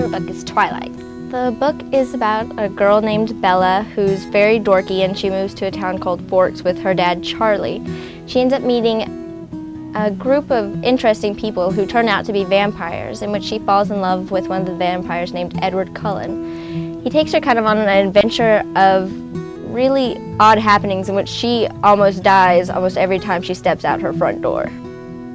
favorite book is Twilight. The book is about a girl named Bella who's very dorky, and she moves to a town called Forks with her dad Charlie. She ends up meeting a group of interesting people who turn out to be vampires, in which she falls in love with one of the vampires named Edward Cullen. He takes her kind of on an adventure of really odd happenings in which she almost dies almost every time she steps out her front door.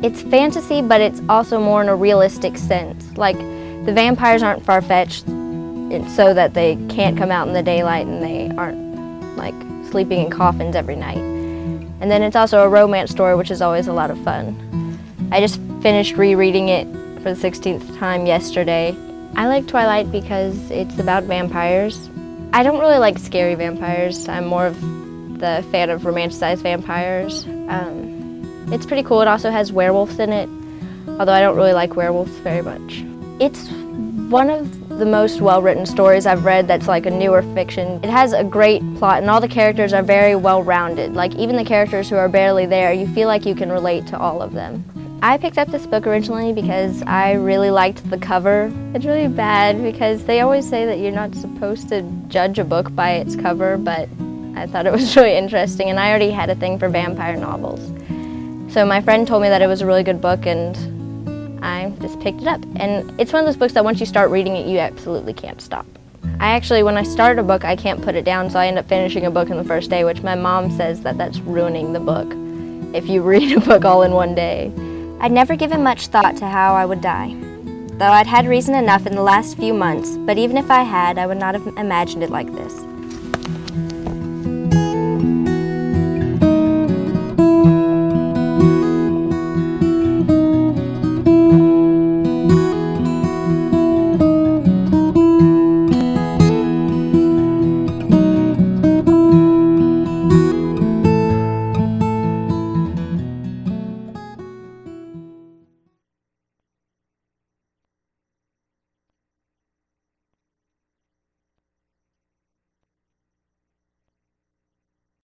It's fantasy, but it's also more in a realistic sense. Like, the vampires aren't far-fetched so that they can't come out in the daylight and they aren't, like, sleeping in coffins every night. And then it's also a romance story, which is always a lot of fun. I just finished rereading it for the 16th time yesterday. I like Twilight because it's about vampires. I don't really like scary vampires. I'm more of the fan of romanticized vampires. It's pretty cool. It also has werewolves in it, although I don't really like werewolves very much. It's one of the most well-written stories I've read that's like a newer fiction. It has a great plot and all the characters are very well-rounded. Like, even the characters who are barely there, you feel like you can relate to all of them. I picked up this book originally because I really liked the cover. It's really bad because they always say that you're not supposed to judge a book by its cover, but I thought it was really interesting, and I already had a thing for vampire novels. So my friend told me that it was a really good book, and I just picked it up. And it's one of those books that once you start reading it, you absolutely can't stop. When I start a book, I can't put it down, so I end up finishing a book in the first day, which my mom says that that's ruining the book if you read a book all in one day. I'd never given much thought to how I would die, though I'd had reason enough in the last few months, but even if I had, I would not have imagined it like this.